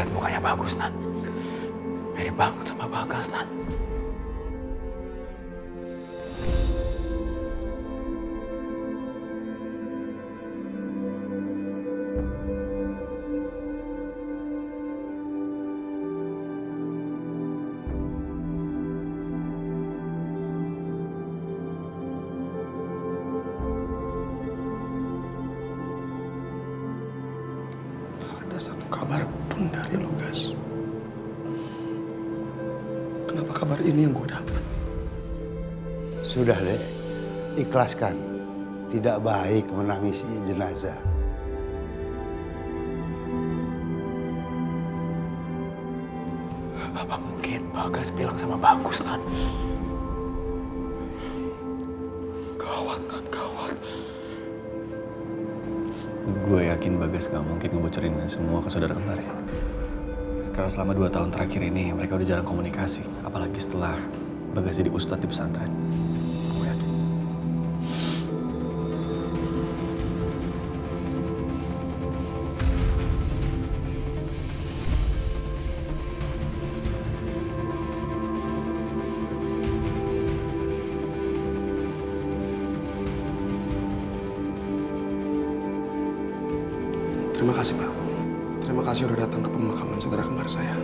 lihat mukanya bagus, Nan. Mirip banget sama Bagas, Nan. Ada satu kabar pun dari lo, Gas. Kenapa kabar ini yang gue dapat? Sudah deh, ikhlaskan. Tidak baik menangisi jenazah. Apa mungkin Bagas bilang sama Bagus, Nan? Gawat, Nan, gawat. Gue yakin Bagas gak mungkin ngebocorin semua ke saudara kembarnya. Karena selama 2 tahun terakhir ini mereka udah jarang komunikasi. Apalagi setelah Bagas jadi ustadz di pesantren. Gue yakin. Terima kasih, Pak. Terima kasih udah datang ke pemakaman saudara kembar saya.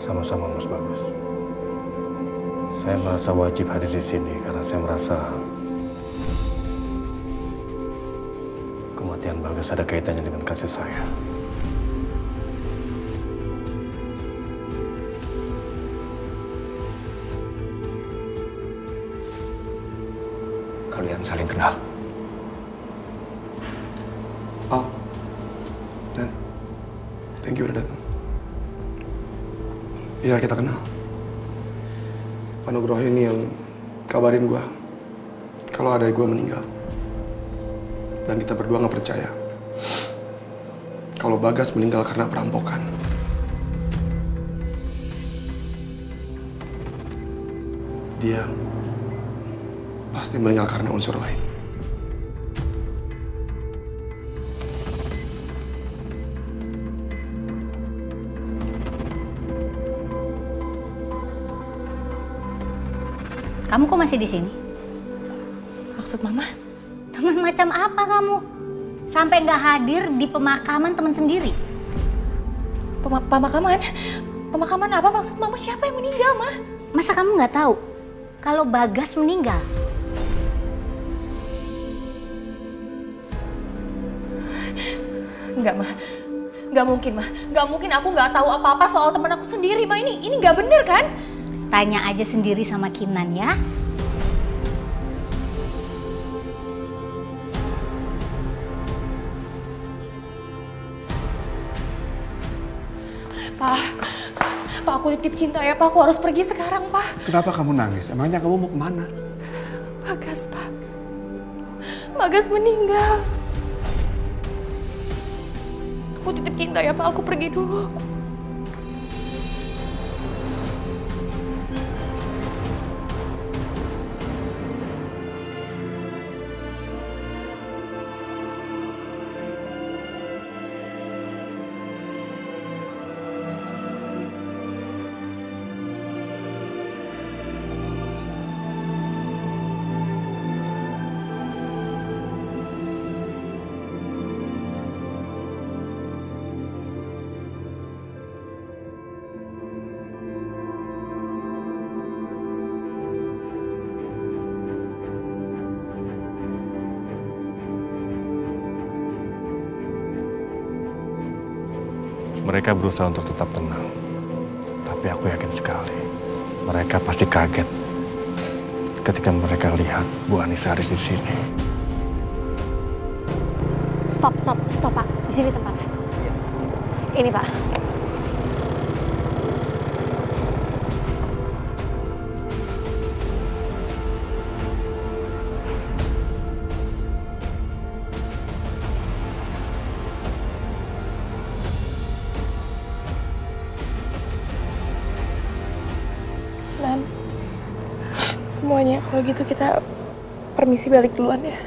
Sama-sama, Mas Bagus. Saya merasa wajib hadir di sini karena saya merasa kematian Bagas ada kaitannya dengan kasus saya. Kalian saling kenal? Al, Dan, thank you udah datang. Iya, kita kenal. Pak Nugroho ini yang kabarin gue kalau adik gue meninggal. Dan kita berdua nggak percaya kalau Bagas meninggal karena perampokan. Dia pasti meninggal karena unsur lain. Kamu kok masih di sini? Maksud Mama? Teman macam apa kamu? Sampai nggak hadir di pemakaman teman sendiri? Pemakaman? Pemakaman apa maksud Mama? Siapa yang meninggal, Ma? Masa kamu nggak tahu kalau Bagas meninggal? Enggak, Ma. Nggak mungkin, Ma. Nggak mungkin aku nggak tahu apa-apa soal teman aku sendiri, Ma. Ini nggak bener, kan? Tanya aja sendiri sama Kinan ya. Pak, aku titip cinta ya, Pak. Aku harus pergi sekarang, Pak. Kenapa kamu nangis? Emangnya kamu mau kemana? Bagas, Pak. Bagas meninggal. Aku titip cinta ya, Pak. Aku pergi dulu. Mereka berusaha untuk tetap tenang. Tapi aku yakin sekali, mereka pasti kaget ketika mereka lihat Bu Anissa Haris di sini. Stop, Pak. Di sini tempatnya. Ini, Pak. Dan semuanya kalau gitu kita permisi balik duluan ya.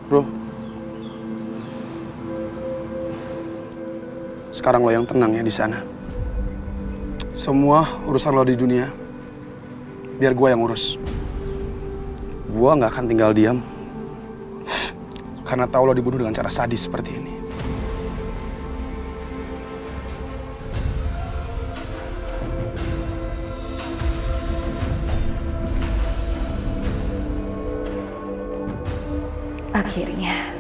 Bro, sekarang lo yang tenang ya di sana. Semua urusan lo di dunia, biar gue yang urus. Gue nggak akan tinggal diam karena tahu lo dibunuh dengan cara sadis seperti ini. Akhirnya,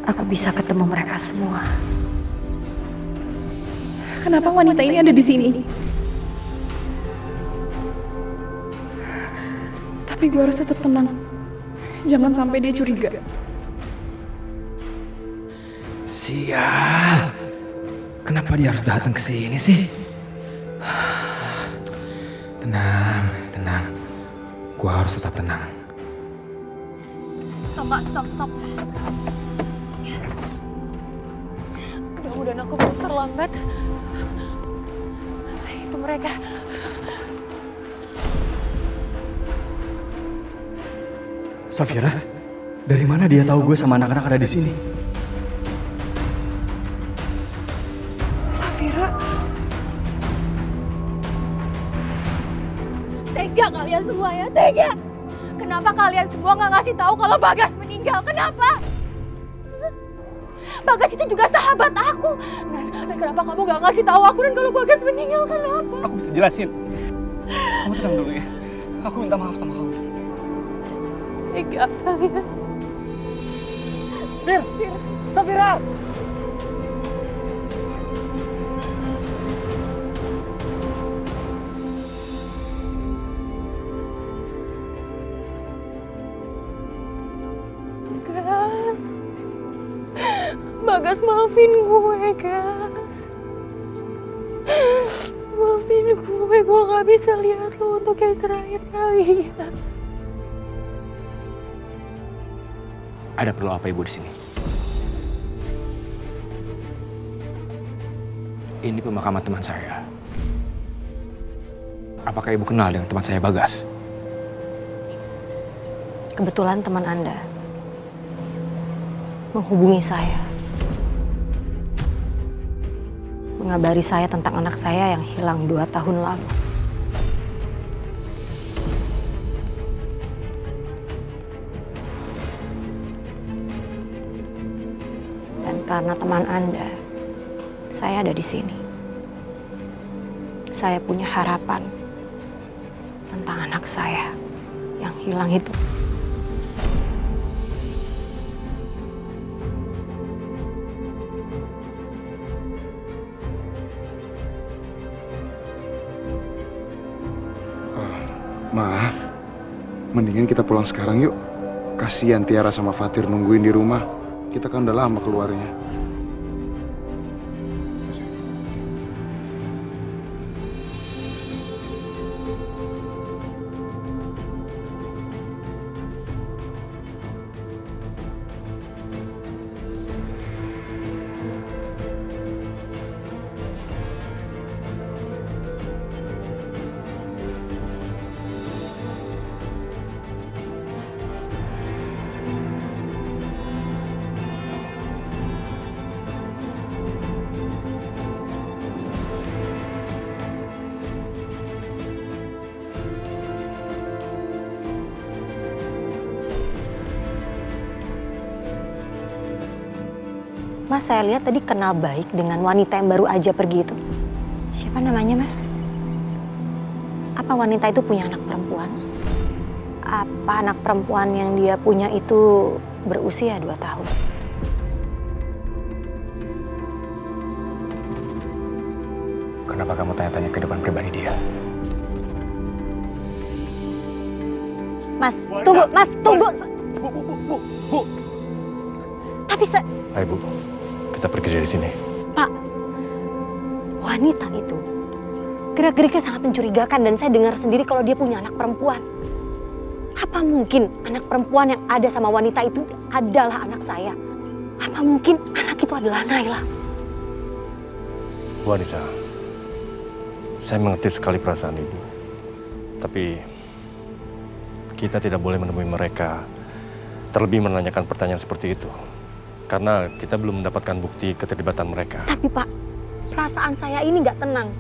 aku bisa ketemu mereka semua. Kenapa wanita ini ada di sini? Tapi gue harus tetap tenang. Jangan sampai dia curiga. Sial. Kenapa dia harus datang ke sini sih? Tenang, tenang. Gue harus tetap tenang. Stop. Mudah-mudahan aku belum terlambat. Itu mereka. Safira, dari mana dia tahu gue sama anak-anak ada di sini? Safira, Tega kalian semua ya, tega. Kenapa kalian semua nggak ngasih tahu kalau Bagas meninggal? Kenapa? Bagas itu juga sahabat aku. Dan kenapa kamu nggak ngasih tahu aku dan kalau Bagas meninggal? Kenapa? Aku bisa jelasin. Kamu tenang dulu ya. Aku minta maaf sama kamu. Tega kalian. Fir! Safira! Bagas, maafin gue, Gas. Maafin gue gak bisa lihat lo untuk yang terakhir kali ya. Ada perlu apa ibu di sini? Ini pemakaman teman saya. Apakah ibu kenal dengan teman saya Bagas? Kebetulan teman Anda menghubungi saya. Mengabari saya tentang anak saya yang hilang 2 tahun lalu. Dan karena teman Anda, saya ada di sini. Saya punya harapan tentang anak saya yang hilang itu. Ma, mendingan kita pulang sekarang yuk. Kasihan Tiara sama Fatir nungguin di rumah. Kita kan udah lama keluarnya. Mas, saya lihat tadi kenal baik dengan wanita yang baru aja pergi itu. Siapa namanya, Mas? Apa wanita itu punya anak perempuan? Apa anak perempuan yang dia punya itu berusia 2 tahun? Kenapa kamu tanya-tanya kehidupan pribadi dia? Mas, tunggu, Mas, tunggu. Bu. Tapi Ayo Bu, kita pergi dari sini. Pak, wanita itu gerak-geriknya sangat mencurigakan dan saya dengar sendiri kalau dia punya anak perempuan. Apa mungkin anak perempuan yang ada sama wanita itu adalah anak saya? Apa mungkin anak itu adalah Naila? Bu Anissa, saya mengerti sekali perasaan Ibu. Tapi kita tidak boleh menemui mereka terlebih menanyakan pertanyaan seperti itu. Karena kita belum mendapatkan bukti keterlibatan mereka. Tapi Pak, perasaan saya ini nggak tenang.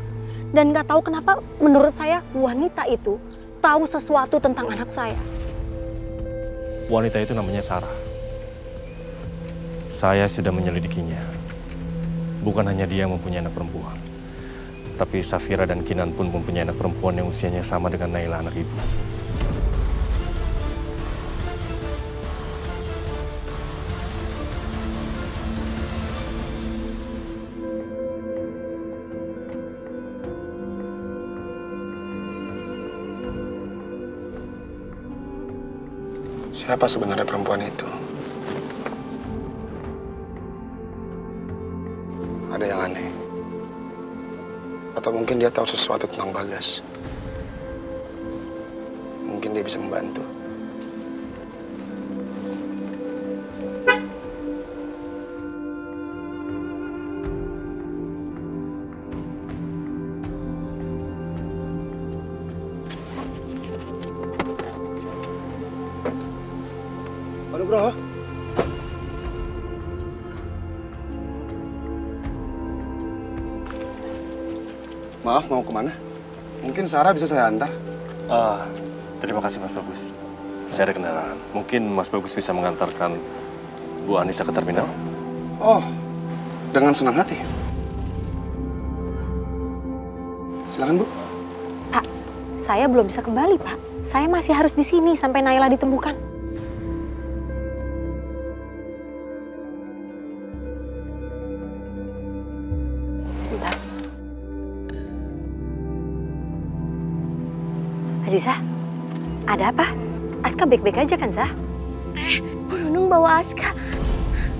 Dan nggak tahu kenapa menurut saya wanita itu tahu sesuatu tentang anak saya. Wanita itu namanya Sarah. Saya sudah menyelidikinya. Bukan hanya dia yang mempunyai anak perempuan. Tapi Safira dan Kinan pun mempunyai anak perempuan yang usianya sama dengan Naila, anak ibu. Siapa sebenarnya perempuan itu? Ada yang aneh. Atau mungkin dia tahu sesuatu tentang Bagas. Mungkin dia bisa membantu. Aduh bro. Maaf, mau kemana? Mungkin Sarah bisa saya antar. Terima kasih Mas Bagus. Saya ada kendaraan. Mungkin Mas Bagus bisa mengantarkan Bu Anissa ke terminal? Oh, dengan senang hati. Silakan Bu. Pak, saya belum bisa kembali Pak. Saya masih harus di sini sampai Naila ditemukan. Sebentar. Aziza, ada apa? Aska baik-baik aja kan, Zah? Bu Nunung bawa Aska.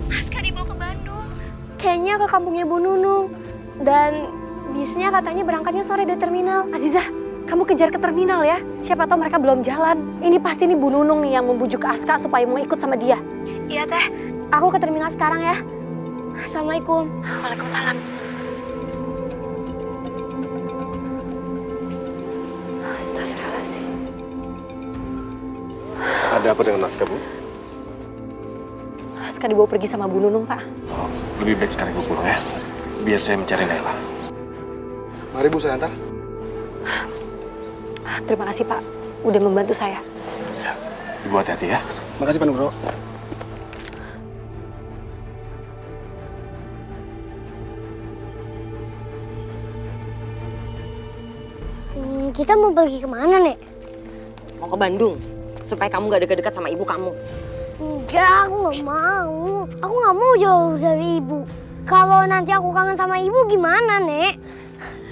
Aska dibawa ke Bandung. Kayaknya ke kampungnya Bu Nunung. Dan bisnya katanya berangkatnya sore dari terminal. Aziza, kamu kejar ke terminal ya. Siapa tahu mereka belum jalan. Ini pasti nih Bu Nunung nih yang membujuk Aska supaya mau ikut sama dia. Iya Teh, aku ke terminal sekarang ya. Assalamualaikum. Waalaikumsalam. Ada apa dengan Aska, Bu? Aska dibawa pergi sama Bu Nunung, Pak. Oh, lebih baik sekarang gue pulang ya. Biar saya mencari Naila. Mari Bu, saya antar. Terima kasih, Pak. Udah membantu saya. Ya, Ibu hati-hati ya. Makasih, Pak Nugroho. Kita mau pergi kemana, Nek? Mau ke Bandung. Supaya kamu gak deket-deket sama ibu kamu. Enggak, aku gak mau. Aku gak mau jauh dari ibu. Kalau nanti aku kangen sama ibu gimana, Nek?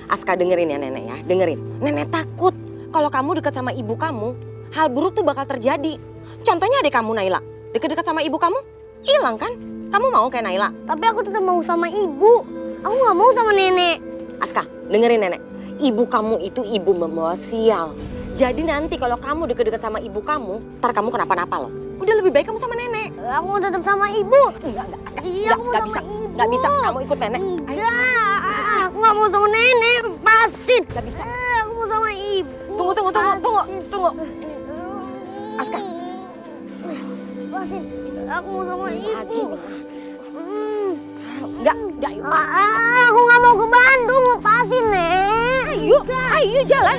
Aska dengerin ya Nenek ya, dengerin. Nenek takut kalau kamu deket sama ibu kamu, hal buruk tuh bakal terjadi. Contohnya adik kamu Naila, deket-deket sama ibu kamu, hilang kan? Kamu mau kayak Naila? Tapi aku tetap mau sama ibu. Aku gak mau sama nenek. Aska, dengerin Nenek. Ibu kamu itu ibu membawa sial. Jadi nanti kalau kamu deket-deket sama ibu kamu, ntar kamu kenapa-napa loh. Udah lebih baik kamu sama nenek. Aku mau tetap sama ibu. Enggak, Aska. Iya, Enggak bisa. Enggak bisa, kamu ikut nenek. Enggak, aku gak mau sama nenek. Lepasin. Enggak bisa. Aku mau sama ibu. Tunggu. Aska. Lepasin. Aku mau sama ibu. Enggak, yuk. Aku gak mau ke Bandung. Lepasin, Nek. Ayo jalan.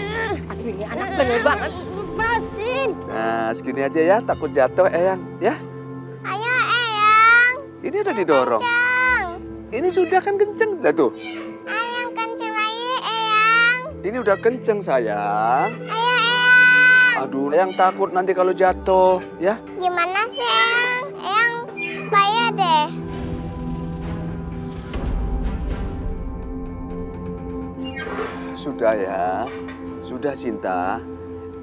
Aduh ini anak bener banget. Lepasin. Nah, segini aja ya, takut jatuh Eyang, ya. Ayo, Eyang. Ini udah didorong. Kenceng. Ini sudah kan kenceng, dah tuh. Eyang, kenceng lagi, Eyang. Ini udah kenceng sayang. Ayo, Eyang. Aduh, Eyang takut nanti kalau jatuh, ya. Gimana sih, Eyang? Eyang, bahaya deh. Sudah ya, sudah Cinta.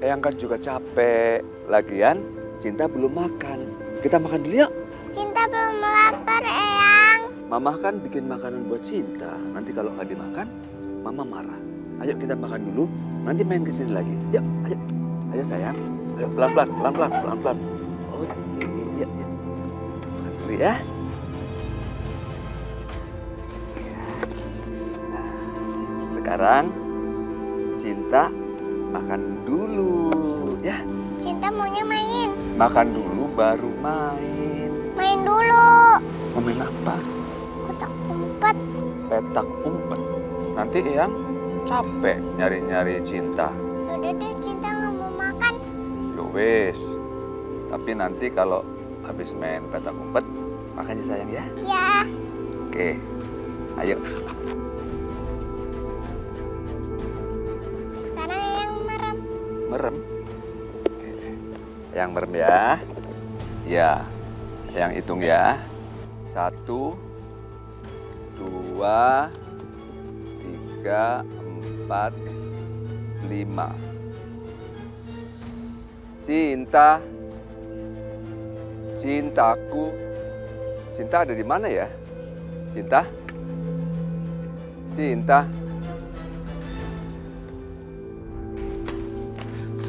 Eyang kan juga capek. Lagian Cinta belum makan. Kita makan dulu yuk. Cinta belum lapar, Eyang. Mama kan bikin makanan buat Cinta. Nanti kalau nggak dimakan, Mama marah. Ayo kita makan dulu, nanti main ke sini lagi. Yuk, ayo. Ayo sayang. Ayo pelan-pelan. Oke, iya. Makan dulu ya. Nah, sekarang Cinta makan dulu ya. Cinta maunya main. Makan dulu baru main. Main dulu. Mau main apa? Petak umpet. Petak umpet. Nanti Eyang capek nyari-nyari Cinta. Udah deh, Cinta nggak mau makan. Yowes. Tapi nanti kalau habis main petak umpet, makan ya sayang ya. Ya. Oke, ayo. Sekarang yang merem. Merem. Oke. Yang merem ya. Ya. Yang hitung ya. 1, 2, 3, 4, 5. Cinta. Cintaku. Cinta ada di mana ya? Cinta? Cinta?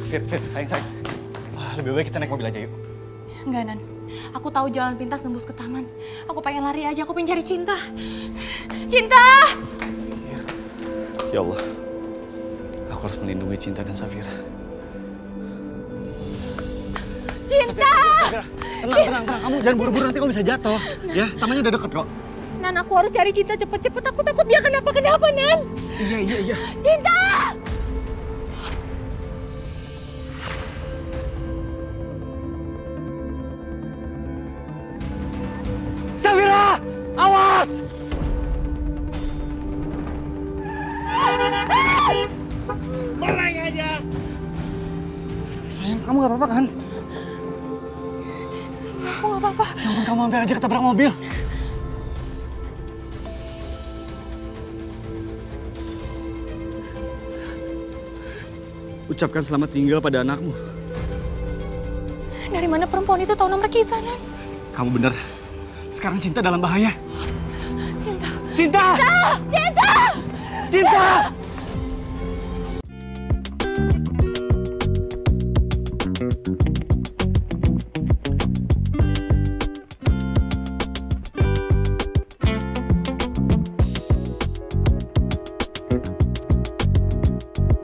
Fir, sayang. Wah, lebih baik kita naik mobil aja yuk. Enggak, Nan. Aku tahu jalan pintas nembus ke taman. Aku pengen lari aja, aku pengen cari Cinta. Cinta! Ya Allah, aku harus melindungi Cinta dan Safira. Cinta! Safira, tenang. Kamu jangan buru-buru, nanti kamu bisa jatuh. Ya, tamannya udah deket kok. Nan, aku harus cari Cinta cepet-cepet. Aku takut dia kenapa-kenapa, Nan. Iya. Cinta! Safira! Awas! Barang aja. Sayang, kamu gak apa-apa kan? Aku gak apa-apa. Ya ampun, kamu hampir aja ketabrak mobil. Ucapkan selamat tinggal pada anakmu. Dari mana perempuan itu tahu nomor kita, Nan? Kamu bener. Sekarang Cinta dalam bahaya. Cinta! Cinta! Cinta! Cinta!